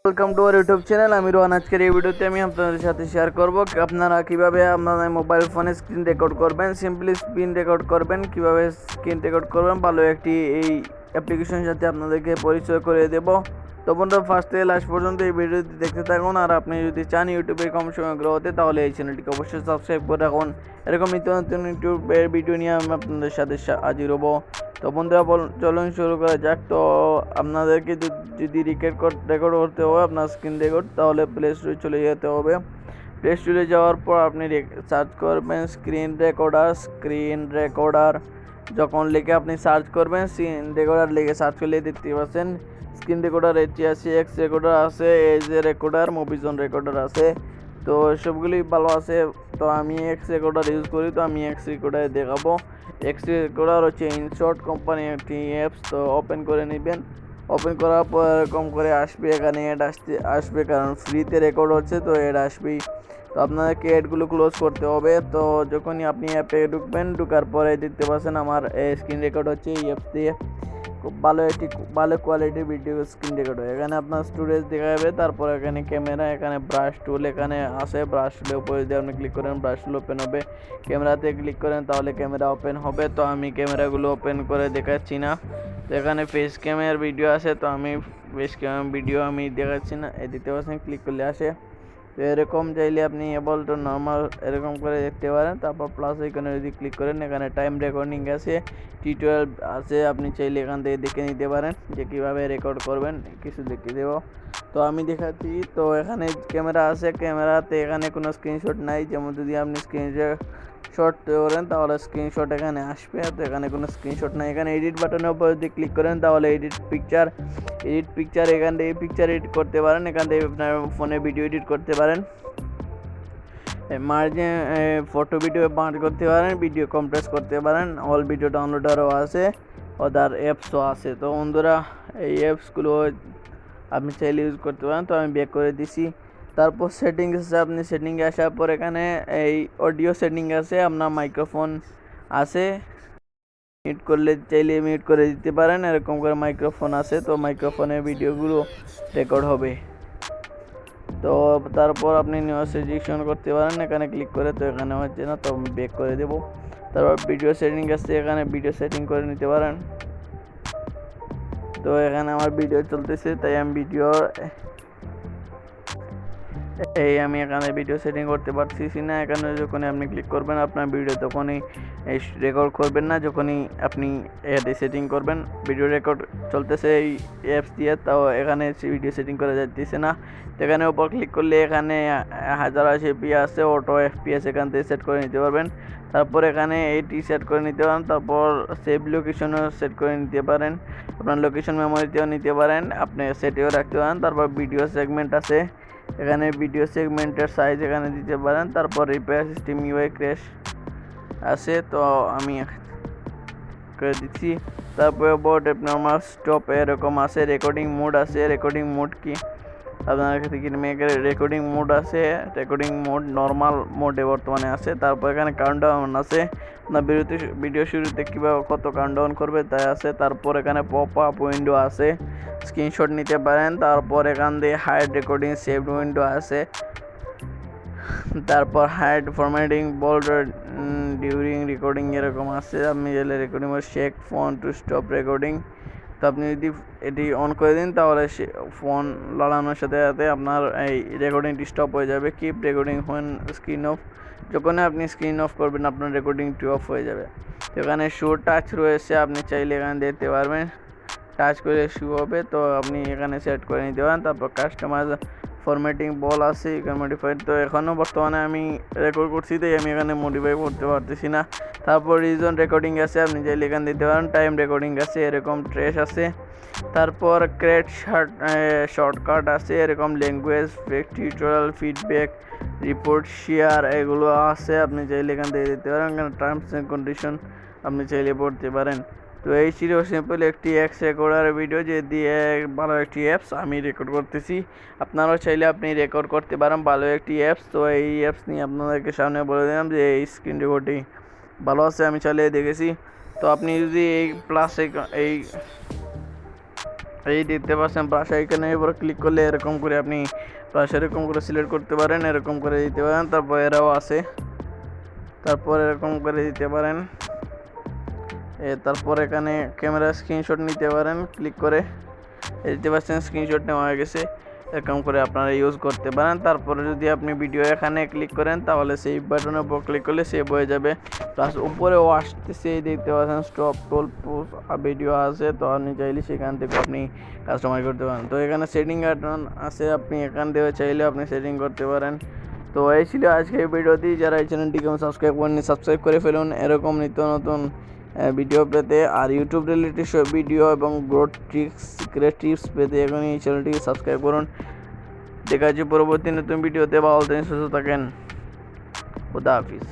Welcome to our YouTube channel. আমি রোহান। আজকের এই ভিডিওতে আমি আপনাদের সাথে শেয়ার করব আপনারা কিভাবে আপনাদের মোবাইল ফোনে স্ক্রিন রেকর্ড করবেন, সিম্পলি স্ক্রিন রেকর্ড করবেন, কিভাবে স্ক্রিন রেকর্ড করবেন ভালো একটি এই অ্যাপ্লিকেশনের সাথে আপনাদেরকে পরিচয় করে দেব। তো বন্ধুরা, ফার্স্ট থেকে লাস্ট পর্যন্ত এই ভিডিওটি দেখতে থাকুন। আর আপনি যদি চান ইউটিউবে কম সময় গ্রো হতে, তাহলে এই চ্যানেলটিকে অবশ্যই সাবস্ক্রাইব করে রাখুন। এরকম নিত্য নতুন ইউটিউবের ভিডিও নিয়ে আমি আপনাদের সাথে হাজির হব। তো বন্ধুরা, চলুন শুরু করা যাক। তো আপনাদেরকে যদি রেকর্ড করতে হবে আপনার স্ক্রিন রেকর্ড, তাহলে প্লে স্টোরে চলে যেতে হবে। প্লে স্টোরে যাওয়ার পর আপনি সার্চ করবেন স্ক্রিন রেকর্ডার যখন লিখে আপনি সার্চ করবেন, স্ক্রিন রেকর্ডার লিখে সার্চ করলে দেখতে পাচ্ছেন স্ক্রিন রেকর্ডার এটি আছে, এক্স রেকর্ডার আছে, এজ রেকর্ডার, মুভিজন রেকর্ডার আছে। তো সবগুলি ভালো আছে। তো আমি এক্স রেকর্ডার ইউজ করি, তো আমি এক্স রেকর্ডারে দেখাবো। এক্স রেকর্ডার হচ্ছে ইনশর্ট কোম্পানি একটি অ্যাপস। তো ওপেন করে নেবেন। ওপেন করার পর এরকম করে আসবে, এখানে অ্যাড আসবে, কারণ ফ্রিতে রেকর্ড হচ্ছে তো অ্যাড আসবেই। তো আপনাদেরকে অ্যাডগুলো ক্লোজ করতে হবে। তো যখনই আপনি অ্যাপে ঢুকার পরে দেখতে পাচ্ছেন আমার স্ক্রিন রেকর্ড হচ্ছে এই অ্যাপস দিয়ে। খুব ভালো কোয়ালিটির ভিডিও স্ক্রিন রেকর্ড হয়। এখানে আপনার স্টোরেজ দেখা যাবে, তারপর এখানে ক্যামেরা, এখানে ব্রাশ টুল এখানে আছে। ব্রাশ টুলের উপরে যদি আপনি ক্লিক করেন ব্রাশ টুল ওপেন হবে। ক্যামেরাতে ক্লিক করেন তাহলে ক্যামেরা ওপেন হবে। তো আমি ক্যামেরাগুলো ওপেন করে দেখাচ্ছি না। তো এখানে ফেস ক্যামেরার ভিডিও আছে, তো আমি ফেস ক্যামেরার ভিডিও আমি দেখাচ্ছি না। এই দেখতে পাচ্ছেন ক্লিক করলে আসে। তো এরকম চাইলে আপনি এবল টু নর্মাল এরকম করে দেখতে পারেন। তারপর প্লাস এখানে যদি ক্লিক করেন, এখানে টাইম রেকর্ডিং আছে, টিউটোরিয়াল আছে, আপনি চাইলে এখান থেকে দেখে নিতে পারেন যে কীভাবে রেকর্ড করবেন, কিছু দেখিয়ে দেব। তো আমি দেখাচ্ছি। তো এখানে ক্যামেরা আছে, ক্যামেরাতে এখানে কোনো স্ক্রিনশট নাই। যেমন যদি আপনি স্ক্রিনশট করেন তাহলে স্ক্রিনশট এখানে আসবে। তো এখানে কোনো স্ক্রিনশট নাই। এখানে এডিট বাটনের উপর যদি ক্লিক করেন তাহলে এডিট পিকচার এখান থেকে পিকচার এডিট করতে পারেন। এখান থেকে আপনার ফোনে ভিডিও এডিট করতে পারেন, মার্জিন ফটো ভিডিও বাঁট করতে পারেন, ভিডিও কম্প্রেস করতে পারেন। অল ভিডিও ডাউনলোডারও আছে, ওদার অ্যাপসও আছে। তো বন্ধুরা, এই অ্যাপসগুলো আপনি চাইলে ইউজ করতে পারেন। তো আমি ব্যাক করে দিছি। তারপর সেটিংস আছে, আপনি সেটিংয়ে আসার পর এখানে এই অডিও সেটিং আছে, আপনার মাইক্রোফোন আছে, মিউট করলে চাইলে মিউট করে দিতে পারেন। এরকম করে মাইক্রোফোন আছে, তো মাইক্রোফোনের ভিডিওগুলো রেকর্ড হবে। তো তারপর আপনি নিউ সাজেশন করতে পারেন এখানে ক্লিক করে। তো এখানে হচ্ছে না, তো আমি ব্যাক করে দেব। তারপর ভিডিও সেটিং আছে, এখানে ভিডিও সেটিং করে নিতে পারেন। তো এখানে আমার ভিডিও চলতেছে, তাই আমি এখানে ভিডিও সেটিং করতে পারতেছি না। এখানে যখনই আপনি ক্লিক করবেন আপনার ভিডিও তখনই রেকর্ড করবেন না, যখনই আপনি এতে সেটিং করবেন। ভিডিও রেকর্ড চলতেছে এই অ্যাপস দিয়ে, তাও এখানে ভিডিও সেটিং করা যাচ্ছে না। তো এখানে উপর ক্লিক করলে এখানে 1080p আছে, অটো FPS এখান থেকে সেট করে নিতে পারবেন। তারপর এখানে এইটি সেট করে নিতে পারেন। তারপর সেভ লোকেশনও সেট করে নিতে পারেন, আপনার লোকেশন মেমোরিতেও নিতে পারেন, আপনি সেটেও রাখতে পারেন। তারপর ভিডিও সেগমেন্ট আছে, এখানে ভিডিও সেগমেন্টের সাইজ এখানে দিতে পারেন। তারপর রিপেয়ার সিস্টেম ইউআই ক্র্যাশ আছে, তো আমি করে দিচ্ছি। তারপরে বোর্ড নর্মাল স্টপ এরকম আছে, রেকর্ডিং মোড আছে। রেকর্ডিং মোড কি আপনার কাছে কি রেকর্ডিং মোড আছে, রেকর্ডিং মোড নর্মাল মোডে বর্তমানে আছে। তারপর এখানে কাউন্টডাউন আছে, আপনার ভিডিও শুরুতে কীভাবে কত কাউন্টডাউন করবে তাই আছে। তারপর এখানে পপ আপ উইন্ডো আছে, স্ক্রিনশট নিতে পারেন। তারপর এখান দিয়ে হাইড রেকর্ডিং সেভড উইন্ডো আছে। তারপর hide formatting bold during recording এরকম আছে। আপনি চাইলে recording shake phone to stop recording, তো আপনি যদি এটি অন করে দিন তাহলে ফোন লাগানোর সাথে সাথে আপনার এই রেকর্ডিংটি স্টপ হয়ে যাবে। Keep recording when screen off, যখন আপনি স্ক্রিন অফ করবেন আপনার রেকর্ডিংটি অফ হয়ে যাবে। তো এখানে শো টাচ রয়েছে, আপনি চাইলে এখানে দেখতে পারবেন, টাচ করে শু হবে। তো আপনি এখানে সেট করে নিতে পারেন। তারপর কাস্টমাইজ ফরম্যাটিং বল আছে, এখানে মডিফাইড। তো এখনও বর্তমানে আমি রেকর্ড করছি, তাই আমি এখানে মডিফাই করতে পারতেছি না। তারপর রিজন রেকর্ডিং আছে, আপনি চাইলে এখানে দিতে পারেন। টাইম রেকর্ডিং আছে, এরকম ট্রেস আছে। তারপর ক্রেট শর্টকাট আছে, এরকম language tutorial feedback report share এগুলো আছে, আপনি চাইলে এখান থেকে দিতে পারেন। এখানে টার্মস অ্যান্ড কন্ডিশন আপনি চাইলে পড়তে পারেন। তো এই ছিল সিম্পল একটি এক্স রেকর্ডার ভিডিও, যে দিয়ে ভালো একটি অ্যাপস আমি রেকর্ড করতেছি। আপনারাও চাইলে আপনি রেকর্ড করতে পারেন, ভালো একটি অ্যাপস। তো এই অ্যাপস নিয়ে আপনাদেরকে সামনে বলে দিলাম যে এই স্ক্রিন রেকর্ডিং ভালো আছে, আমি চালিয়ে দেখেছি। তো আপনি যদি এই এই দেখতে পাচ্ছেন ব্রাশ আইকনের উপর ক্লিক করলে এরকম করে আপনি ব্রাশ এরকম করে সিলেক্ট করতে পারেন, এরকম করে দিতে পারেন। তারপর এরাও আছে, তারপর এরকম করে দিতে পারেন। তারপর এখানে ক্যামেরা স্ক্রিনশট নিতে পারেন ক্লিক করে। দেখতে পাচ্ছেন স্ক্রিনশট নেওয়া হয়ে গেছে, এরকম করে আপনারা ইউজ করতে পারেন। তারপরে যদি আপনি ভিডিও এখানে ক্লিক করেন তাহলে সেই বাটনের উপর ক্লিক করলে সেভ হয়ে যাবে। প্লাস উপরেও আসতেছে, দেখতে পাচ্ছেন স্টপ টোল পোস্ট ভিডিও আছে, তো আপনি চাইলে সেখান থেকে আপনি কাস্টমাইজ করতে পারেন। তো এখানে সেটিং বাটন আছে, আপনি এখান থেকে চাইলে আপনি সেটিং করতে পারেন। তো এই ছিল আজকে এই ভিডিওটি। যারা এই চ্যানেলটিকে সাবস্ক্রাইব করেননি সাবস্ক্রাইব করে ফেলুন এরকম নিত্য নতুন ভিডিও পেতে, আর ইউটিউব রিলেটেড সব ভিডিও এবং গ্রোথ ট্রিক্স সিক্রেট টিপস পেতে এখন এই চ্যানেলটিকে সাবস্ক্রাইব করুন। দেখা যাচ্ছে পরবর্তী নতুন ভিডিওতে। ভালো থাকেন, সুস্থ থাকেন, খুদা হাফিজ।